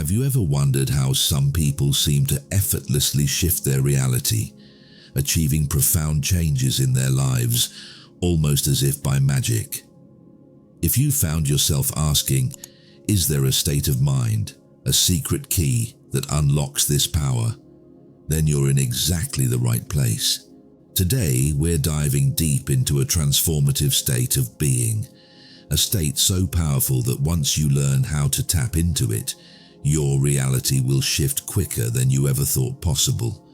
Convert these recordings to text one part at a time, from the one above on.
Have you ever wondered how some people seem to effortlessly shift their reality, achieving profound changes in their lives, almost as if by magic? If you found yourself asking, is there a state of mind, a secret key that unlocks this power, then you're in exactly the right place. Today, we're diving deep into a transformative state of being, a state so powerful that once you learn how to tap into it, your reality will shift quicker than you ever thought possible.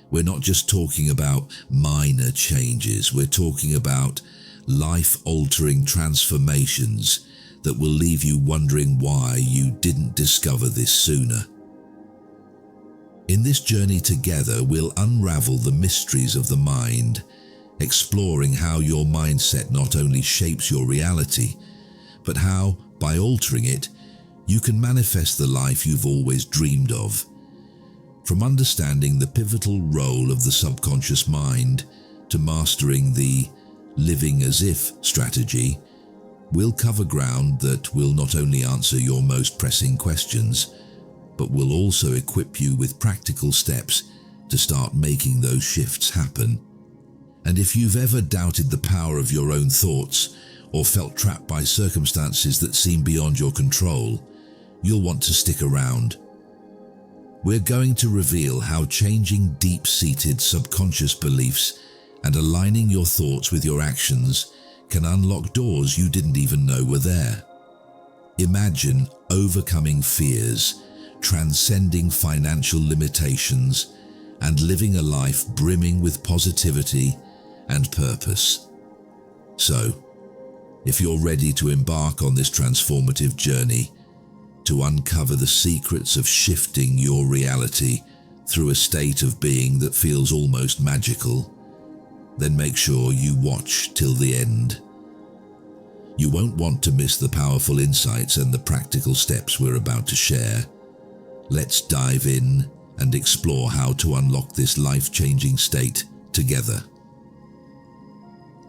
We're not just talking about minor changes, we're talking about life-altering transformations that will leave you wondering why you didn't discover this sooner. In this journey together, we'll unravel the mysteries of the mind, exploring how your mindset not only shapes your reality, but how, by altering it, you can manifest the life you've always dreamed of. From understanding the pivotal role of the subconscious mind to mastering the living as if strategy, we'll cover ground that will not only answer your most pressing questions, but will also equip you with practical steps to start making those shifts happen. And if you've ever doubted the power of your own thoughts or felt trapped by circumstances that seem beyond your control, you'll want to stick around. We're going to reveal how changing deep-seated subconscious beliefs and aligning your thoughts with your actions can unlock doors you didn't even know were there. Imagine overcoming fears, transcending financial limitations, and living a life brimming with positivity and purpose. So, if you're ready to embark on this transformative journey, to uncover the secrets of shifting your reality through a state of being that feels almost magical, then make sure you watch till the end. You won't want to miss the powerful insights and the practical steps we're about to share. Let's dive in and explore how to unlock this life-changing state together.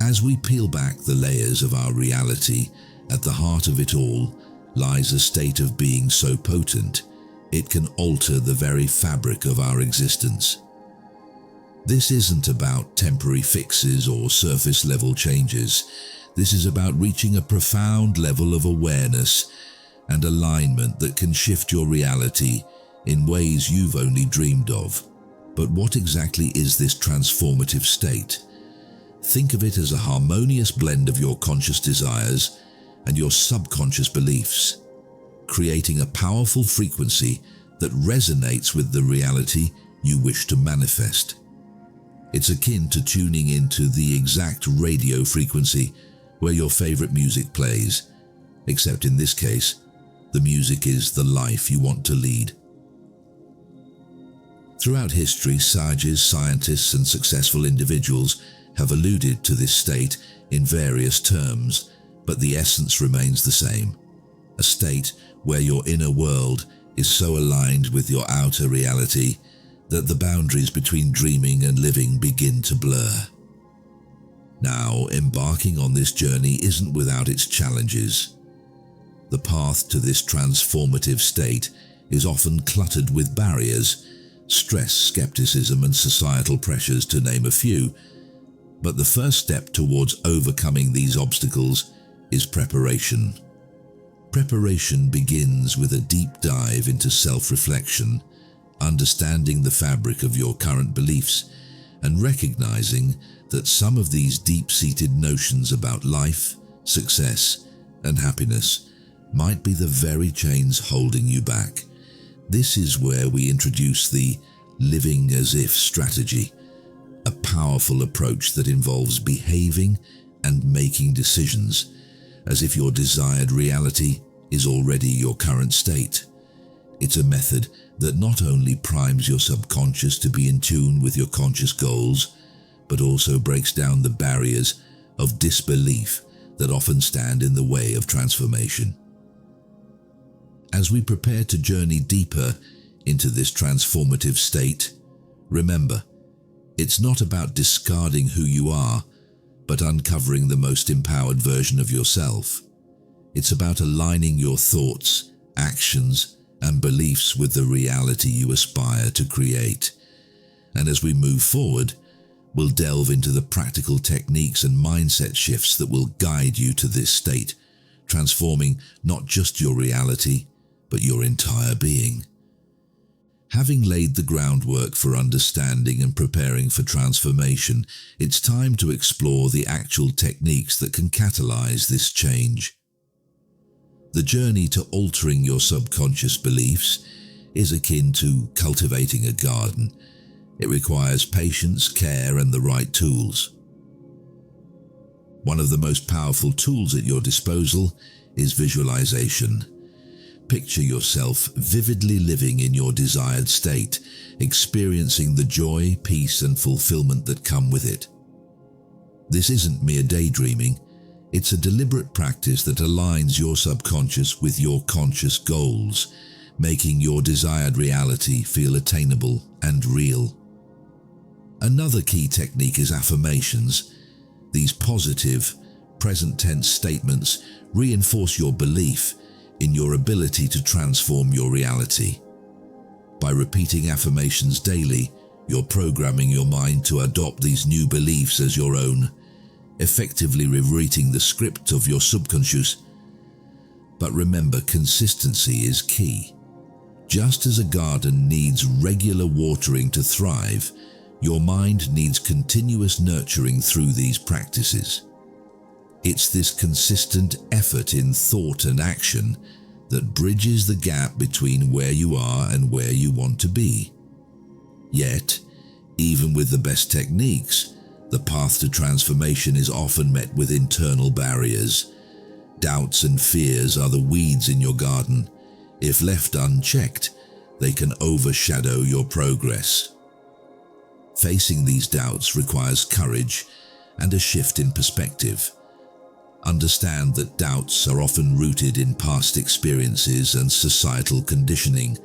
As we peel back the layers of our reality, at the heart of it all lies a state of being so potent, it can alter the very fabric of our existence. This isn't about temporary fixes or surface-level changes. This is about reaching a profound level of awareness and alignment that can shift your reality in ways you've only dreamed of. But what exactly is this transformative state? Think of it as a harmonious blend of your conscious desires and your subconscious beliefs, creating a powerful frequency that resonates with the reality you wish to manifest. It's akin to tuning into the exact radio frequency where your favorite music plays, except in this case, the music is the life you want to lead. Throughout history, sages, scientists, and successful individuals have alluded to this state in various terms, but the essence remains the same. A state where your inner world is so aligned with your outer reality that the boundaries between dreaming and living begin to blur. Now, embarking on this journey isn't without its challenges. The path to this transformative state is often cluttered with barriers, stress, skepticism, and societal pressures, to name a few. But the first step towards overcoming these obstacles is preparation. Preparation begins with a deep dive into self-reflection, understanding the fabric of your current beliefs, and recognizing that some of these deep-seated notions about life, success, and happiness might be the very chains holding you back. This is where we introduce the living as if strategy, a powerful approach that involves behaving and making decisions as if your desired reality is already your current state. It's a method that not only primes your subconscious to be in tune with your conscious goals, but also breaks down the barriers of disbelief that often stand in the way of transformation. As we prepare to journey deeper into this transformative state, remember, it's not about discarding who you are, but uncovering the most empowered version of yourself. It's about aligning your thoughts, actions, and beliefs with the reality you aspire to create. And as we move forward, we'll delve into the practical techniques and mindset shifts that will guide you to this state, transforming not just your reality, but your entire being. Having laid the groundwork for understanding and preparing for transformation, it's time to explore the actual techniques that can catalyze this change. The journey to altering your subconscious beliefs is akin to cultivating a garden. It requires patience, care, and the right tools. One of the most powerful tools at your disposal is visualization. Picture yourself vividly living in your desired state, experiencing the joy, peace, and fulfillment that come with it. This isn't mere daydreaming. It's a deliberate practice that aligns your subconscious with your conscious goals, making your desired reality feel attainable and real. Another key technique is affirmations. These positive, present-tense statements reinforce your belief in your ability to transform your reality. By repeating affirmations daily, you're programming your mind to adopt these new beliefs as your own, effectively rewriting the script of your subconscious. But remember, consistency is key. Just as a garden needs regular watering to thrive, your mind needs continuous nurturing through these practices. It's this consistent effort in thought and action that bridges the gap between where you are and where you want to be. Yet, even with the best techniques, the path to transformation is often met with internal barriers. Doubts and fears are the weeds in your garden. If left unchecked, they can overshadow your progress. Facing these doubts requires courage and a shift in perspective. Understand that doubts are often rooted in past experiences and societal conditioning,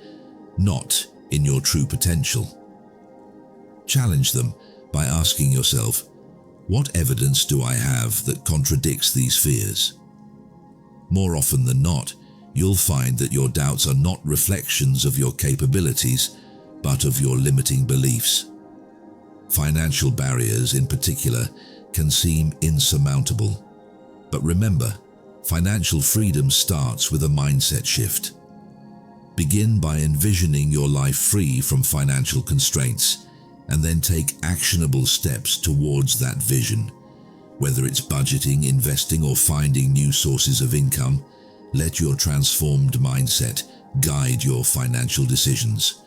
not in your true potential. Challenge them by asking yourself, what evidence do I have that contradicts these fears? More often than not, you'll find that your doubts are not reflections of your capabilities, but of your limiting beliefs. Financial barriers, in particular, can seem insurmountable. But remember, financial freedom starts with a mindset shift. Begin by envisioning your life free from financial constraints, and then take actionable steps towards that vision. Whether it's budgeting, investing, or finding new sources of income, let your transformed mindset guide your financial decisions.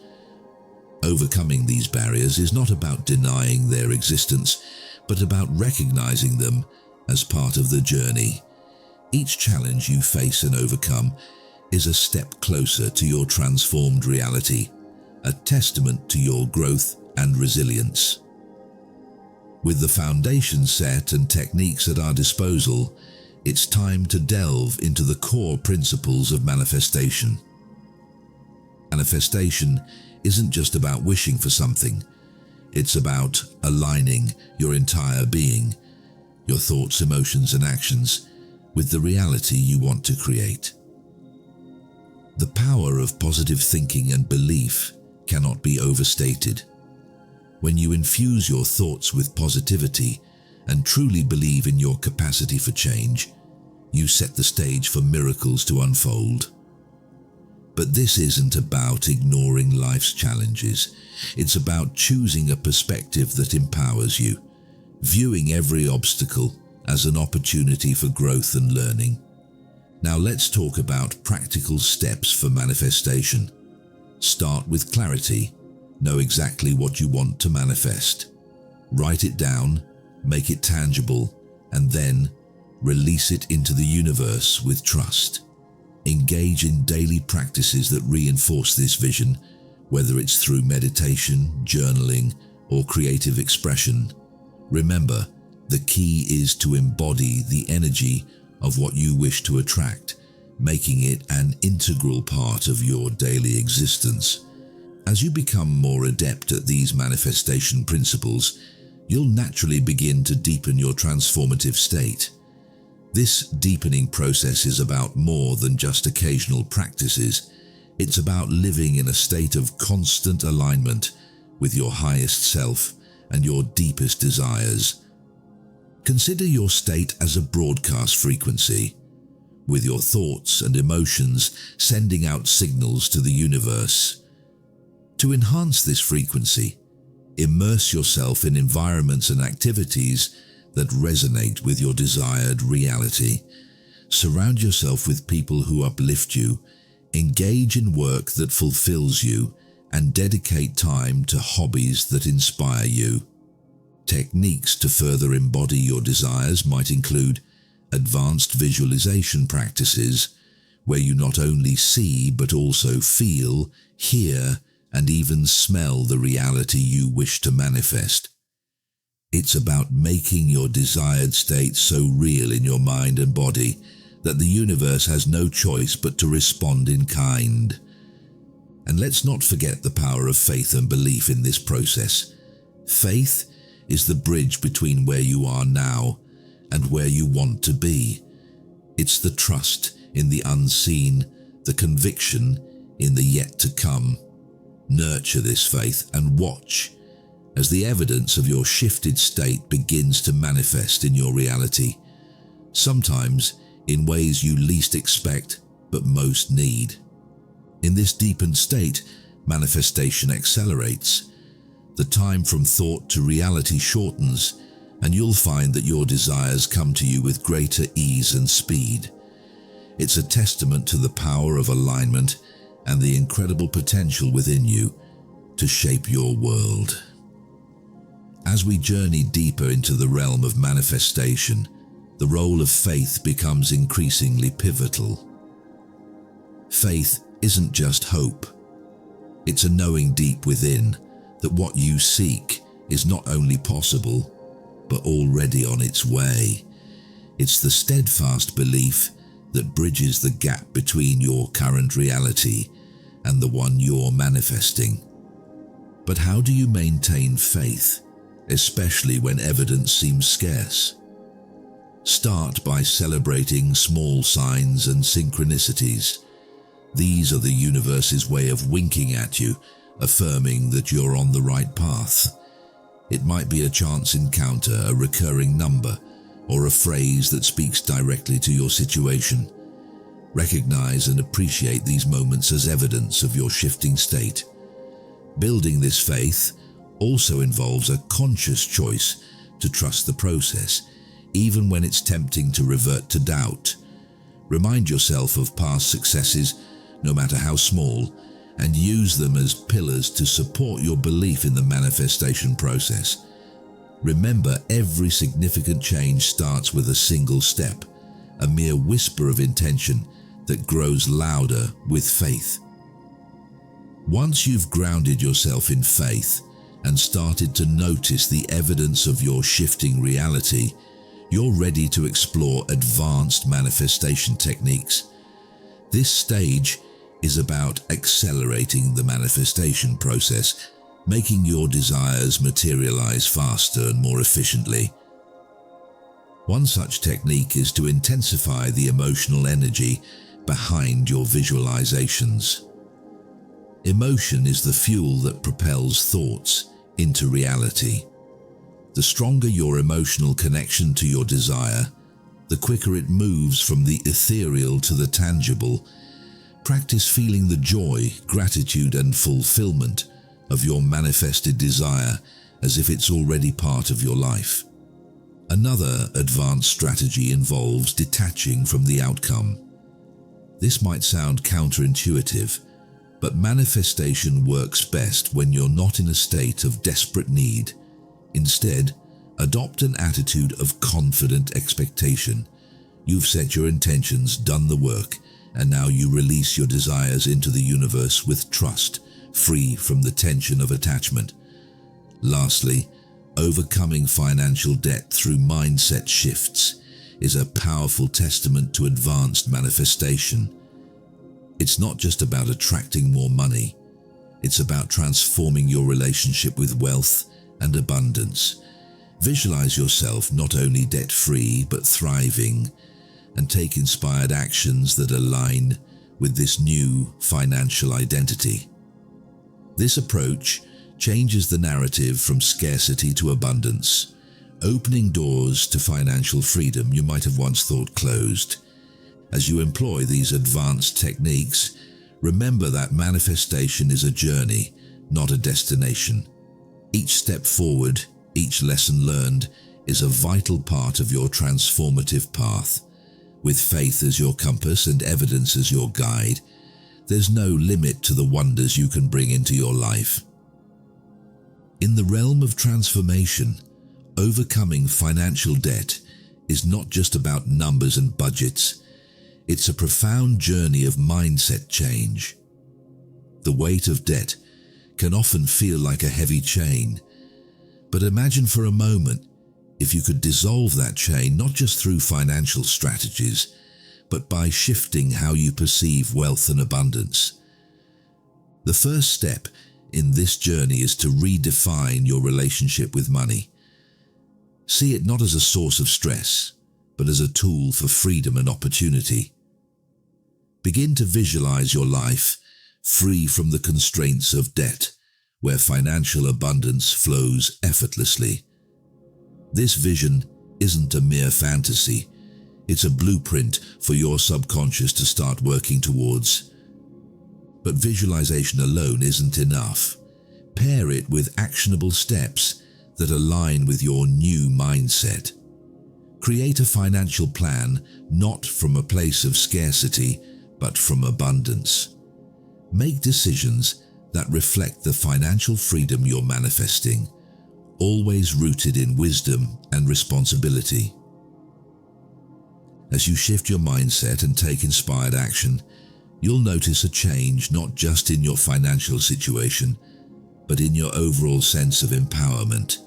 Overcoming these barriers is not about denying their existence, but about recognizing them as part of the journey. Each challenge you face and overcome is a step closer to your transformed reality, a testament to your growth and resilience. With the foundation set and techniques at our disposal, it's time to delve into the core principles of manifestation. Manifestation isn't just about wishing for something. It's about aligning your entire being, your thoughts, emotions, and actions, with the reality you want to create. The power of positive thinking and belief cannot be overstated. When you infuse your thoughts with positivity and truly believe in your capacity for change, you set the stage for miracles to unfold. But this isn't about ignoring life's challenges. It's about choosing a perspective that empowers you, viewing every obstacle as an opportunity for growth and learning. Now let's talk about practical steps for manifestation. Start with clarity. Know exactly what you want to manifest. Write it down, make it tangible, and then release it into the universe with trust. Engage in daily practices that reinforce this vision, whether it's through meditation, journaling, or creative expression. Remember, the key is to embody the energy of what you wish to attract, making it an integral part of your daily existence. As you become more adept at these manifestation principles, you'll naturally begin to deepen your transformative state. This deepening process is about more than just occasional practices. It's about living in a state of constant alignment with your highest self and your deepest desires. Consider your state as a broadcast frequency, with your thoughts and emotions sending out signals to the universe. To enhance this frequency, immerse yourself in environments and activities that resonate with your desired reality. Surround yourself with people who uplift you, engage in work that fulfills you, and dedicate time to hobbies that inspire you. Techniques to further embody your desires might include advanced visualization practices, where you not only see but also feel, hear, and even smell the reality you wish to manifest. It's about making your desired state so real in your mind and body that the universe has no choice but to respond in kind. And let's not forget the power of faith and belief in this process. Faith is the bridge between where you are now and where you want to be. It's the trust in the unseen, the conviction in the yet to come. Nurture this faith and watch as the evidence of your shifted state begins to manifest in your reality, sometimes in ways you least expect but most need. In this deepened state, manifestation accelerates. The time from thought to reality shortens, and you'll find that your desires come to you with greater ease and speed. It's a testament to the power of alignment and the incredible potential within you to shape your world. As we journey deeper into the realm of manifestation, the role of faith becomes increasingly pivotal. Faith isn't just hope. It's a knowing deep within that what you seek is not only possible, but already on its way. It's the steadfast belief that bridges the gap between your current reality and the one you're manifesting. But how do you maintain faith, especially when evidence seems scarce? Start by celebrating small signs and synchronicities. These are the universe's way of winking at you, affirming that you're on the right path. It might be a chance encounter, a recurring number, or a phrase that speaks directly to your situation. Recognize and appreciate these moments as evidence of your shifting state. Building this faith also involves a conscious choice to trust the process, even when it's tempting to revert to doubt. Remind yourself of past successes, no matter how small, and use them as pillars to support your belief in the manifestation process. Remember, every significant change starts with a single step, a mere whisper of intention that grows louder with faith. Once you've grounded yourself in faith and started to notice the evidence of your shifting reality, you're ready to explore advanced manifestation techniques. This stage is about accelerating the manifestation process, making your desires materialize faster and more efficiently. One such technique is to intensify the emotional energy behind your visualizations. Emotion is the fuel that propels thoughts into reality. The stronger your emotional connection to your desire, the quicker it moves from the ethereal to the tangible. Practice feeling the joy, gratitude, and fulfillment of your manifested desire as if it's already part of your life. Another advanced strategy involves detaching from the outcome. This might sound counterintuitive, but manifestation works best when you're not in a state of desperate need. Instead, adopt an attitude of confident expectation. You've set your intentions, done the work, and now you release your desires into the universe with trust, free from the tension of attachment. Lastly, overcoming financial debt through mindset shifts is a powerful testament to advanced manifestation. It's not just about attracting more money. It's about transforming your relationship with wealth and abundance. Visualize yourself not only debt-free but thriving, and take inspired actions that align with this new financial identity. This approach changes the narrative from scarcity to abundance, opening doors to financial freedom you might have once thought closed. As you employ these advanced techniques, remember that manifestation is a journey, not a destination. Each step forward, each lesson learned, is a vital part of your transformative path. With faith as your compass and evidence as your guide, there's no limit to the wonders you can bring into your life. In the realm of transformation, overcoming financial debt is not just about numbers and budgets. It's a profound journey of mindset change. The weight of debt can often feel like a heavy chain, but imagine for a moment if you could dissolve that chain not just through financial strategies, but by shifting how you perceive wealth and abundance. The first step in this journey is to redefine your relationship with money. See it not as a source of stress, but as a tool for freedom and opportunity. Begin to visualize your life free from the constraints of debt, where financial abundance flows effortlessly. This vision isn't a mere fantasy. It's a blueprint for your subconscious to start working towards. But visualization alone isn't enough. Pair it with actionable steps that align with your new mindset. Create a financial plan not from a place of scarcity, but from abundance. Make decisions that reflect the financial freedom you're manifesting, always rooted in wisdom and responsibility. As you shift your mindset and take inspired action, you'll notice a change not just in your financial situation, but in your overall sense of empowerment.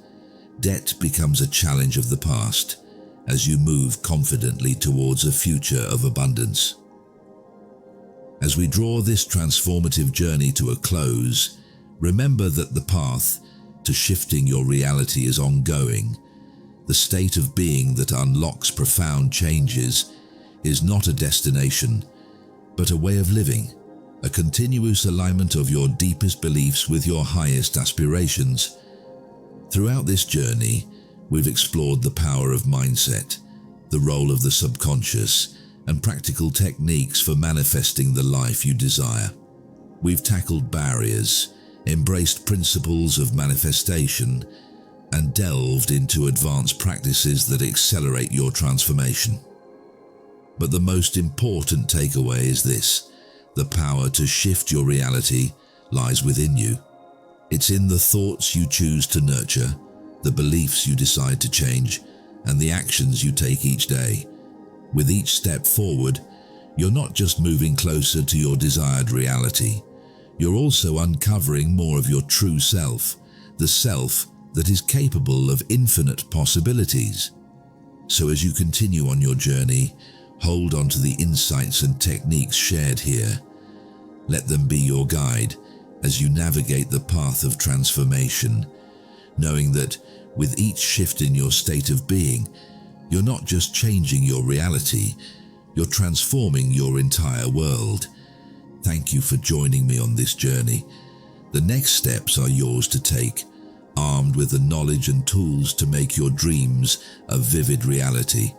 Debt becomes a challenge of the past as you move confidently towards a future of abundance. As we draw this transformative journey to a close, remember that the path to shifting your reality is ongoing. The state of being that unlocks profound changes is not a destination, but a way of living, a continuous alignment of your deepest beliefs with your highest aspirations. Throughout this journey, we've explored the power of mindset, the role of the subconscious, and practical techniques for manifesting the life you desire. We've tackled barriers, embraced principles of manifestation, and delved into advanced practices that accelerate your transformation. But the most important takeaway is this: the power to shift your reality lies within you. It's in the thoughts you choose to nurture, the beliefs you decide to change, and the actions you take each day. With each step forward, you're not just moving closer to your desired reality, you're also uncovering more of your true self, the self that is capable of infinite possibilities. So as you continue on your journey, hold on to the insights and techniques shared here. Let them be your guide as you navigate the path of transformation, knowing that with each shift in your state of being, you're not just changing your reality, you're transforming your entire world. Thank you for joining me on this journey. The next steps are yours to take, armed with the knowledge and tools to make your dreams a vivid reality.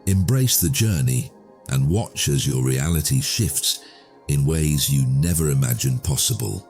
Embrace the journey and watch as your reality shifts in ways you never imagined possible.